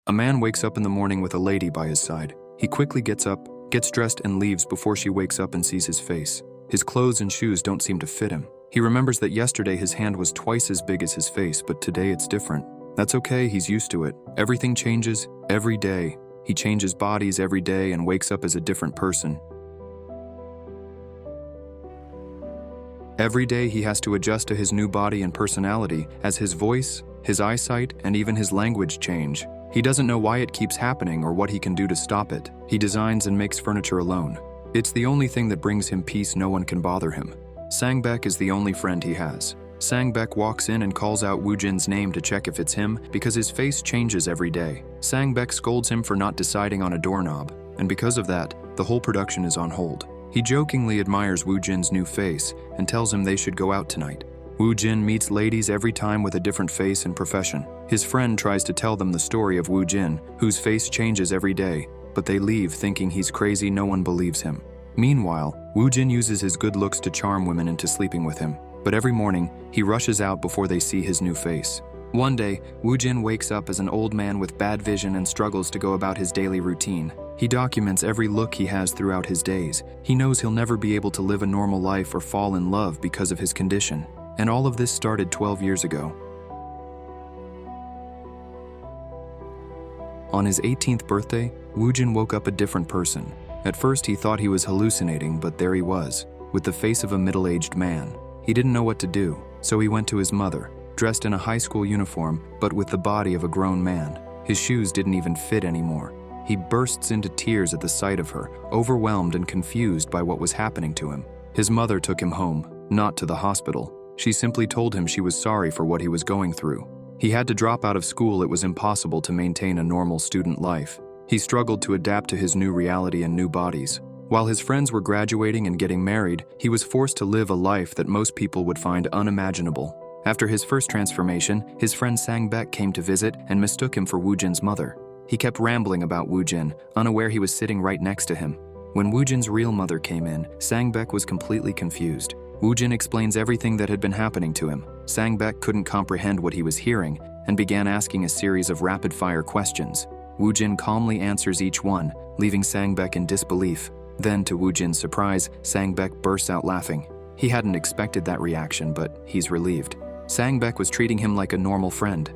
A man wakes up in the morning with a lady by his side. He quickly gets up, gets dressed, and leaves before she wakes up and sees his face. His clothes and shoes don't seem to fit him. He remembers that yesterday his hand was twice as big as his face, but today it's different. That's okay, he's used to it. Everything changes every day. He changes bodies every day and wakes up as a different person. Every day he has to adjust to his new body and personality as his voice, his eyesight, and even his language change. He doesn't know why it keeps happening or what he can do to stop it. He designs and makes furniture alone. It's the only thing that brings him peace. No one can bother him. Sang-baek is the only friend he has. Sang-baek walks in and calls out Woo-jin's name to check if it's him because his face changes every day. Sang-baek scolds him for not deciding on a doorknob, and because of that, the whole production is on hold. He jokingly admires Woo-jin's new face and tells him they should go out tonight. Woo-jin meets ladies every time with a different face and profession. His friend tries to tell them the story of Woo-jin, whose face changes every day, but they leave thinking he's crazy. No one believes him. Meanwhile, Woo-jin uses his good looks to charm women into sleeping with him, but every morning, he rushes out before they see his new face. One day, Woo-jin wakes up as an old man with bad vision and struggles to go about his daily routine. He documents every look he has throughout his days. He knows he'll never be able to live a normal life or fall in love because of his condition. And all of this started 12 years ago. On his 18th birthday, Woo-jin woke up a different person. At first he thought he was hallucinating, but there he was, with the face of a middle-aged man. He didn't know what to do, so he went to his mother, dressed in a high school uniform, but with the body of a grown man. His shoes didn't even fit anymore. He bursts into tears at the sight of her, overwhelmed and confused by what was happening to him. His mother took him home, not to the hospital. She simply told him she was sorry for what he was going through. He had to drop out of school. It was impossible to maintain a normal student life. He struggled to adapt to his new reality and new bodies. While his friends were graduating and getting married, he was forced to live a life that most people would find unimaginable. After his first transformation, his friend Sang-baek came to visit and mistook him for Woo-jin's mother. He kept rambling about Woo-jin, unaware he was sitting right next to him. When Woo-jin's real mother came in, Sang-baek was completely confused. Woo-jin explains everything that had been happening to him. Sang-baek couldn't comprehend what he was hearing and began asking a series of rapid-fire questions. Woo-jin calmly answers each one, leaving Sang-baek in disbelief. Then, to Woo-jin's surprise, Sang-baek bursts out laughing. He hadn't expected that reaction, but he's relieved. Sang-baek was treating him like a normal friend.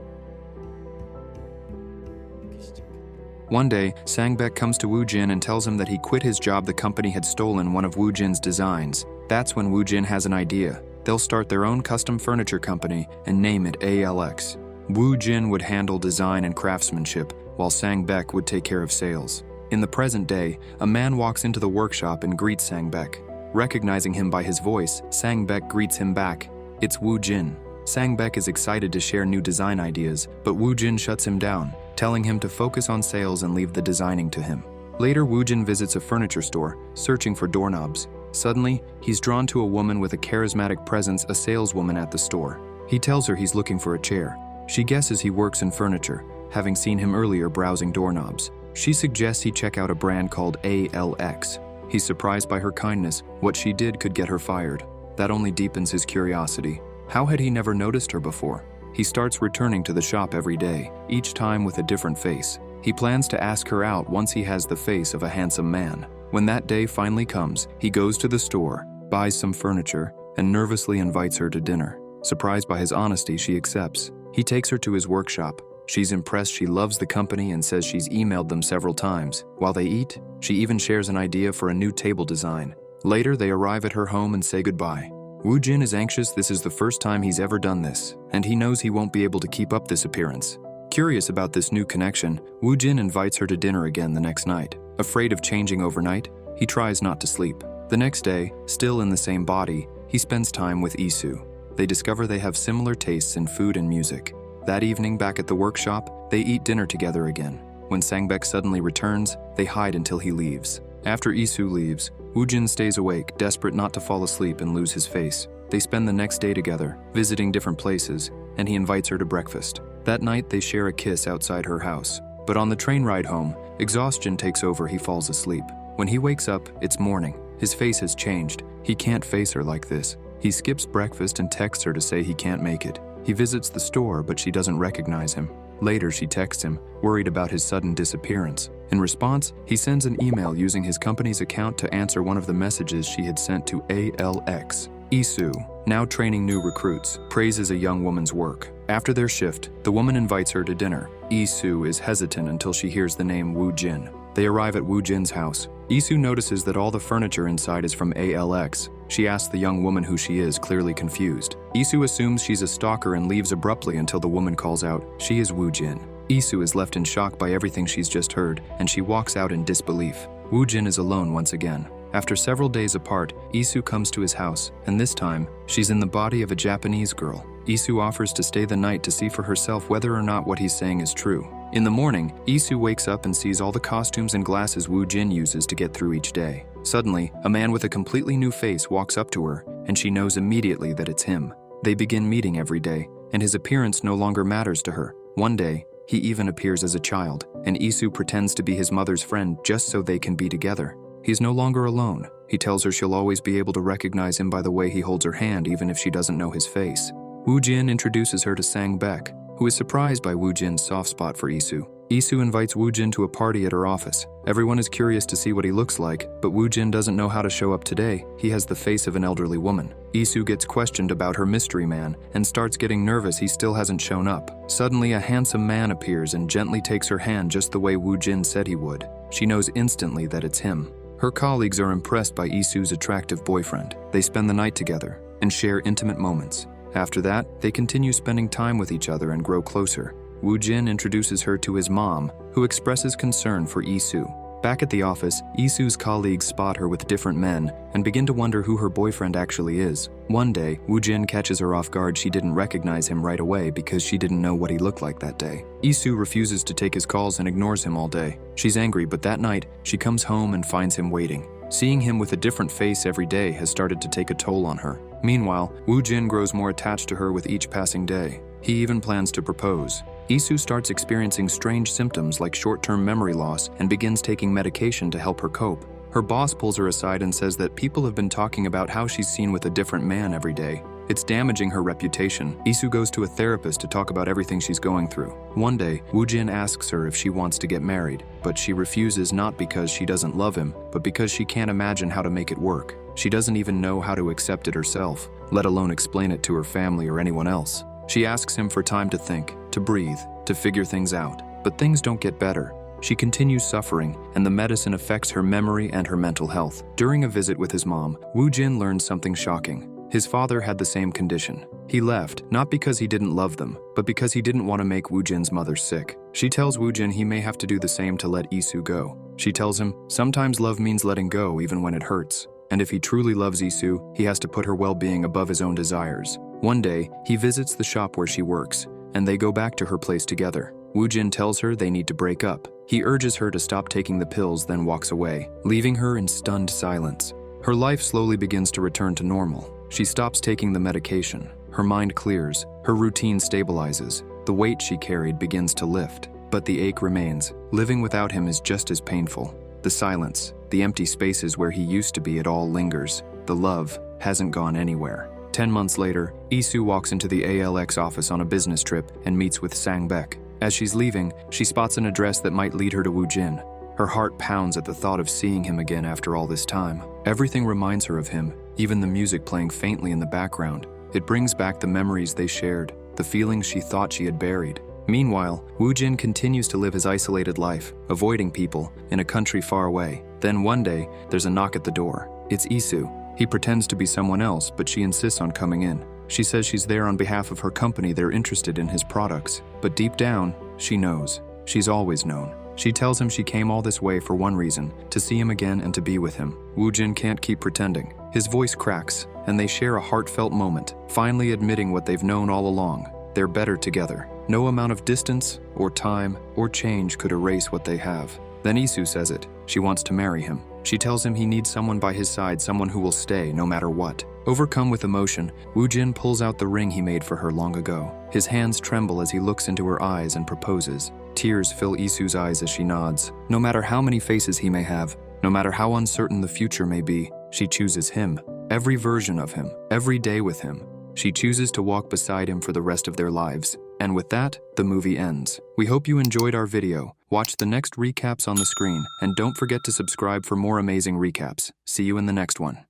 One day, Sang-baek comes to Woo-jin and tells him that he quit his job. The company had stolen one of Woo-jin's designs. That's when Woo-jin has an idea. They'll start their own custom furniture company and name it ALX. Woo-jin would handle design and craftsmanship, while Sang-baek would take care of sales. In the present day, a man walks into the workshop and greets Sang-baek. Recognizing him by his voice, Sang-baek greets him back. It's Woo-jin. Sang-baek is excited to share new design ideas, but Woo-jin shuts him down, telling him to focus on sales and leave the designing to him. Later, Woo-jin visits a furniture store, searching for doorknobs. Suddenly, he's drawn to a woman with a charismatic presence, a saleswoman at the store. He tells her he's looking for a chair. She guesses he works in furniture, having seen him earlier browsing doorknobs. She suggests he check out a brand called ALX. He's surprised by her kindness. What she did could get her fired. That only deepens his curiosity. How had he never noticed her before? He starts returning to the shop every day, each time with a different face. He plans to ask her out once he has the face of a handsome man. When that day finally comes, he goes to the store, buys some furniture, and nervously invites her to dinner. Surprised by his honesty, she accepts. He takes her to his workshop. She's impressed. She loves the company and says she's emailed them several times. While they eat, she even shares an idea for a new table design. Later, they arrive at her home and say goodbye. Woo-jin is anxious. This is the first time he's ever done this, and he knows he won't be able to keep up this appearance. Curious about this new connection, Woo-jin invites her to dinner again the next night. Afraid of changing overnight, he tries not to sleep. The next day, still in the same body, he spends time with Isu. They discover they have similar tastes in food and music. That evening, back at the workshop, they eat dinner together again. When Sang-baek suddenly returns, they hide until he leaves. After Isu leaves, Woo-jin stays awake, desperate not to fall asleep and lose his face. They spend the next day together, visiting different places, and he invites her to breakfast. That night, they share a kiss outside her house. But on the train ride home, exhaustion takes over. He falls asleep. When he wakes up, it's morning. His face has changed. He can't face her like this. He skips breakfast and texts her to say he can't make it. He visits the store, but she doesn't recognize him. Later, she texts him, worried about his sudden disappearance. In response, he sends an email using his company's account to answer one of the messages she had sent to ALX. Isu, now training new recruits, praises a young woman's work. After their shift, the woman invites her to dinner. Isu is hesitant until she hears the name Woo Jin. They arrive at Woo Jin's house. Isu notices that all the furniture inside is from ALX. She asks the young woman who she is, clearly confused. Isu assumes she's a stalker and leaves abruptly until the woman calls out, she is Woo Jin. Isu is left in shock by everything she's just heard, and she walks out in disbelief. Woo Jin is alone once again. After several days apart, Isu comes to his house, and this time, she's in the body of a Japanese girl. Isu offers to stay the night to see for herself whether or not what he's saying is true. In the morning, Isu wakes up and sees all the costumes and glasses Woo Jin uses to get through each day. Suddenly, a man with a completely new face walks up to her, and she knows immediately that it's him. They begin meeting every day, and his appearance no longer matters to her. One day, he even appears as a child, and Isu pretends to be his mother's friend just so they can be together. He's no longer alone. He tells her she'll always be able to recognize him by the way he holds her hand even if she doesn't know his face. Woo Jin introduces her to Sang Baek, who is surprised by Woo Jin's soft spot for Isu. Isu invites Woo Jin to a party at her office. Everyone is curious to see what he looks like, but Woo Jin doesn't know how to show up today. He has the face of an elderly woman. Isu gets questioned about her mystery man and starts getting nervous he still hasn't shown up. Suddenly, a handsome man appears and gently takes her hand just the way Woo Jin said he would. She knows instantly that it's him. Her colleagues are impressed by Isu's attractive boyfriend. They spend the night together and share intimate moments. After that, they continue spending time with each other and grow closer. Woo Jin introduces her to his mom, who expresses concern for Isu. Back at the office, Isu's colleagues spot her with different men and begin to wonder who her boyfriend actually is. One day, Woo Jin catches her off guard. She didn't recognize him right away because she didn't know what he looked like that day. Isu refuses to take his calls and ignores him all day. She's angry, but that night, she comes home and finds him waiting. Seeing him with a different face every day has started to take a toll on her. Meanwhile, Woo Jin grows more attached to her with each passing day. He even plans to propose. Isu starts experiencing strange symptoms like short-term memory loss and begins taking medication to help her cope. Her boss pulls her aside and says that people have been talking about how she's seen with a different man every day. It's damaging her reputation. Isu goes to a therapist to talk about everything she's going through. One day, Woo Jin asks her if she wants to get married, but she refuses not because she doesn't love him, but because she can't imagine how to make it work. She doesn't even know how to accept it herself, let alone explain it to her family or anyone else. She asks him for time to think, to breathe, to figure things out. But things don't get better. She continues suffering, and the medicine affects her memory and her mental health. During a visit with his mom, Woo Jin learns something shocking. His father had the same condition. He left, not because he didn't love them, but because he didn't want to make Woo Jin's mother sick. She tells Woo Jin he may have to do the same to let Isu go. She tells him, sometimes love means letting go even when it hurts. And if he truly loves Isu, he has to put her well-being above his own desires. One day, he visits the shop where she works, and they go back to her place together. Woo Jin tells her they need to break up. He urges her to stop taking the pills, then walks away, leaving her in stunned silence. Her life slowly begins to return to normal. She stops taking the medication. Her mind clears. Her routine stabilizes. The weight she carried begins to lift, but the ache remains. Living without him is just as painful. The silence, the empty spaces where he used to be, it all lingers. The love hasn't gone anywhere. 10 months later, Isu walks into the ALX office on a business trip and meets with Sang Baek. As she's leaving, she spots an address that might lead her to Woo Jin. Her heart pounds at the thought of seeing him again after all this time. Everything reminds her of him, even the music playing faintly in the background. It brings back the memories they shared, the feelings she thought she had buried. Meanwhile, Woo Jin continues to live his isolated life, avoiding people, in a country far away. Then one day, there's a knock at the door. It's Isu. He pretends to be someone else, but she insists on coming in. She says she's there on behalf of her company. They're interested in his products. But deep down, she knows. She's always known. She tells him she came all this way for one reason, to see him again and to be with him. Woo Jin can't keep pretending. His voice cracks, and they share a heartfelt moment, finally admitting what they've known all along. They're better together. No amount of distance, or time, or change could erase what they have. Then Isu says it. She wants to marry him. She tells him he needs someone by his side, someone who will stay no matter what. Overcome with emotion, Woo Jin pulls out the ring he made for her long ago. His hands tremble as he looks into her eyes and proposes. Tears fill Isu's eyes as she nods. No matter how many faces he may have, no matter how uncertain the future may be, she chooses him. Every version of him, every day with him. She chooses to walk beside him for the rest of their lives. And with that, the movie ends. We hope you enjoyed our video. Watch the next recaps on the screen, and don't forget to subscribe for more amazing recaps. See you in the next one.